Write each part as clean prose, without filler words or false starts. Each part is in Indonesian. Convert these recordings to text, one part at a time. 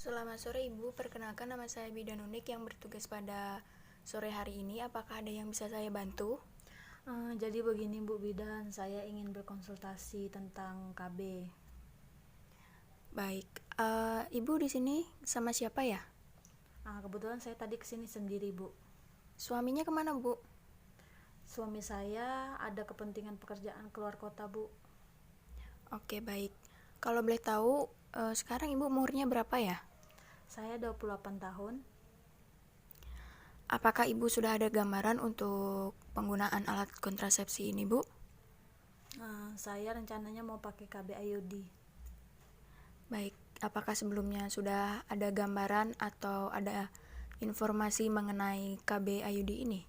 Selamat sore Ibu, perkenalkan nama saya Bidan Unik yang bertugas pada sore hari ini. Apakah ada yang bisa saya bantu? Jadi begini Bu Bidan, saya ingin berkonsultasi tentang KB. Baik, Ibu di sini sama siapa ya? Kebetulan saya tadi kesini sendiri Bu. Suaminya kemana Bu? Suami saya ada kepentingan pekerjaan keluar kota Bu. Oke baik, kalau boleh tahu sekarang Ibu umurnya berapa ya? Saya 28 tahun. Apakah Ibu sudah ada gambaran untuk penggunaan alat kontrasepsi ini Bu? Saya rencananya mau pakai KB IUD. Baik, apakah sebelumnya sudah ada gambaran atau ada informasi mengenai KB IUD ini?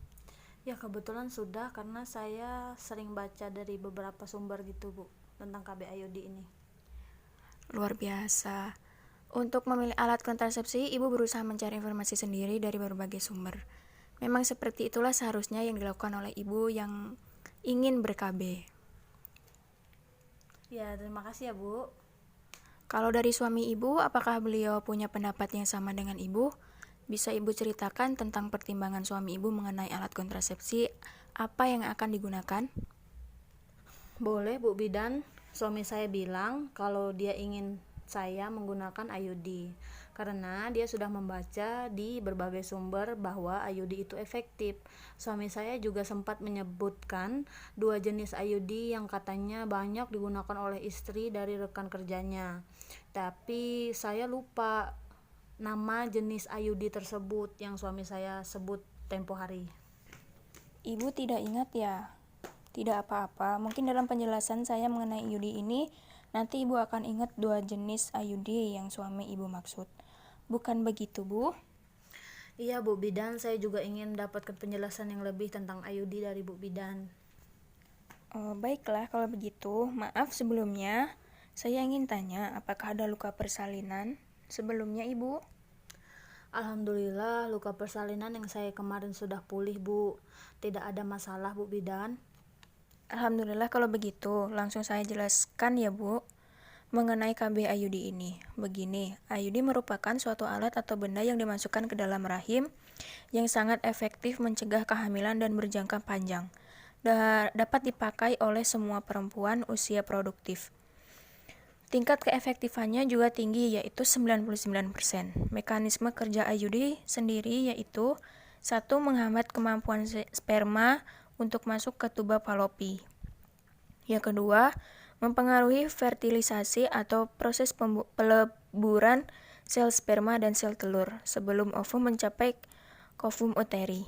Ya kebetulan sudah, karena saya sering baca dari beberapa sumber gitu Bu tentang KB IUD ini. Luar biasa. Untuk memilih alat kontrasepsi, Ibu berusaha mencari informasi sendiri dari berbagai sumber. Memang seperti itulah seharusnya yang dilakukan oleh Ibu yang ingin ber-KB. Ya, terima kasih ya Bu. Kalau dari suami Ibu, apakah beliau punya pendapat yang sama dengan Ibu? Bisa Ibu ceritakan tentang pertimbangan suami Ibu mengenai alat kontrasepsi, apa yang akan digunakan? Boleh Bu Bidan, suami saya bilang kalau dia ingin saya menggunakan IUD karena dia sudah membaca di berbagai sumber bahwa IUD itu efektif. Suami saya juga sempat menyebutkan dua jenis IUD yang katanya banyak digunakan oleh istri dari rekan kerjanya. Tapi saya lupa nama jenis IUD tersebut yang suami saya sebut tempo hari. Ibu tidak ingat ya? Tidak apa-apa, mungkin dalam penjelasan saya mengenai IUD ini, nanti Ibu akan ingat dua jenis IUD yang suami Ibu maksud. Bukan begitu, Bu? Iya Bu Bidan, saya juga ingin mendapatkan penjelasan yang lebih tentang IUD dari Bu Bidan. Baiklah, kalau begitu, maaf sebelumnya. Saya ingin tanya, apakah ada luka persalinan sebelumnya, Ibu? Alhamdulillah, luka persalinan yang saya kemarin sudah pulih Bu. Tidak ada masalah Bu Bidan. Alhamdulillah kalau begitu, langsung saya jelaskan ya Bu. Mengenai KB IUD ini, begini, IUD merupakan suatu alat atau benda yang dimasukkan ke dalam rahim yang sangat efektif mencegah kehamilan dan berjangka panjang. Dapat dipakai oleh semua perempuan usia produktif. Tingkat keefektifannya juga tinggi, yaitu 99%. Mekanisme kerja IUD sendiri yaitu 1. Menghambat kemampuan sperma untuk masuk ke tuba Fallopi. Yang kedua, mempengaruhi fertilisasi atau proses peleburan sel sperma dan sel telur sebelum ovum mencapai covum uteri.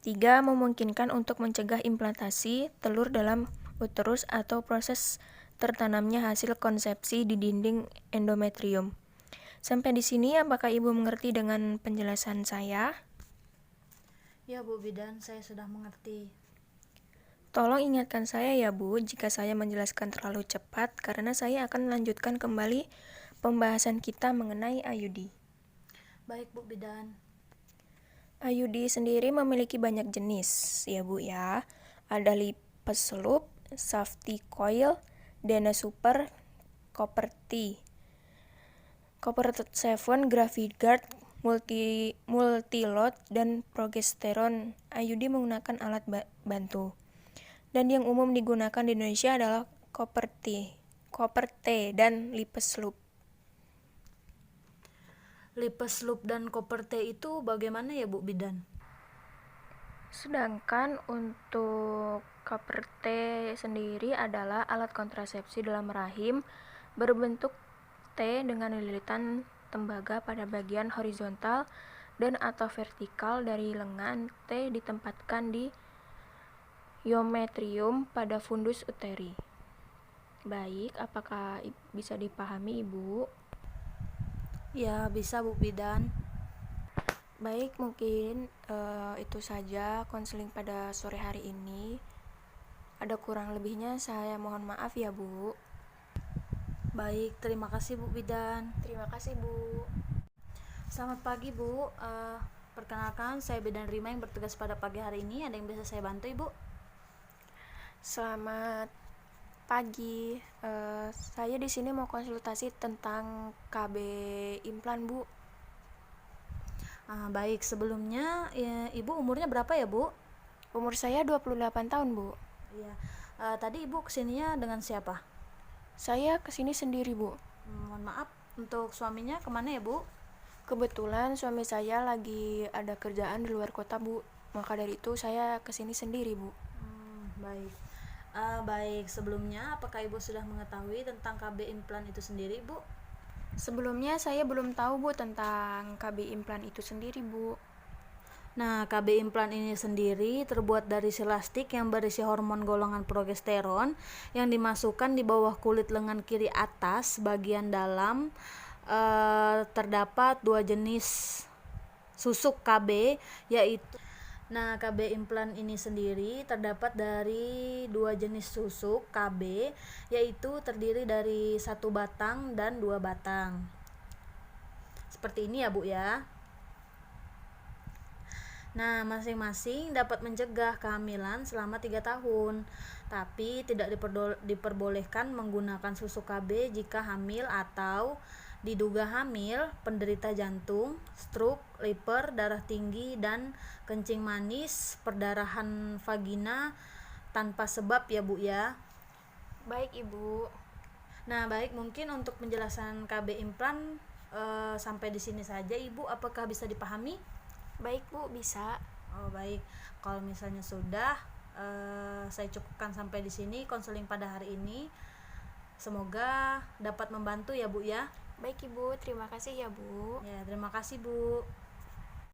3. Memungkinkan untuk mencegah implantasi telur dalam uterus atau proses tertanamnya hasil konsepsi di dinding endometrium. Sampai di sini apakah Ibu mengerti dengan penjelasan saya? Ya Bu Bidan, saya sudah mengerti. Tolong ingatkan saya ya Bu jika saya menjelaskan terlalu cepat karena saya akan melanjutkan kembali pembahasan kita mengenai IUD. Baik Bu Bidan. IUD sendiri memiliki banyak jenis ya Bu ya. Ada Lipes Loop, Safety Coil, Dana Super, Copper T, Copper 7, Graviguard, Multilot, dan Progesteron. IUD menggunakan alat bantu. Dan yang umum digunakan di Indonesia adalah Copper T, dan Lipes Loop. Lipes Loop dan Copper T itu bagaimana ya Bu Bidan? Sedangkan untuk Copper T sendiri adalah alat kontrasepsi dalam rahim berbentuk T dengan lilitan tembaga pada bagian horizontal dan atau vertikal dari lengan. T ditempatkan di endometrium pada fundus uteri. Baik, apakah bisa dipahami Ibu? Ya, bisa Bu Bidan. Baik, mungkin itu saja konseling pada sore hari ini. Ada kurang lebihnya saya mohon maaf ya Bu. Baik, terima kasih Bu Bidan. Terima kasih Bu. Selamat pagi Bu. Perkenalkan, saya Bidan Rima yang bertugas pada pagi hari ini. Ada yang bisa saya bantu Ibu? Selamat Pagi. Saya di sini mau konsultasi tentang KB implan, Bu. Baik, sebelumnya Ibu umurnya berapa ya, Bu? Umur saya 28 tahun, Bu. Iya. Tadi Ibu kesininya dengan siapa? Saya kesini sendiri, Bu. Mohon maaf, untuk suaminya kemana ya, Bu? Kebetulan suami saya lagi ada kerjaan di luar kota, Bu. Maka dari itu saya kesini sendiri, Bu. Baik. Baik, sebelumnya apakah Ibu sudah mengetahui tentang KB implan itu sendiri, Bu? Sebelumnya saya belum tahu, Bu, tentang KB implan itu sendiri, Bu. Nah, KB implan ini sendiri terbuat dari selastik yang berisi hormon golongan progesteron yang dimasukkan di bawah kulit lengan kiri atas bagian dalam. Terdapat dua jenis susuk KB, yaitu KB implan ini sendiri terdapat dari dua jenis susuk KB, yaitu terdiri dari satu batang dan dua batang. Seperti ini ya, Bu ya. Nah, masing-masing dapat mencegah kehamilan selama 3 tahun. Tapi tidak diperbolehkan menggunakan susuk KB jika hamil atau diduga hamil, penderita jantung, stroke, liver, darah tinggi, dan kencing manis, perdarahan vagina tanpa sebab ya, Bu ya. Baik, Ibu. Nah, baik, mungkin untuk penjelasan KB implan sampai di sini saja, Ibu. Apakah bisa dipahami? Baik, Bu, bisa. Oh, baik. Kalau misalnya sudah, saya cukupkan sampai di sini konseling pada hari ini. Semoga dapat membantu ya, Bu ya. Baik, Ibu. Terima kasih ya, Bu. Ya, terima kasih, Bu.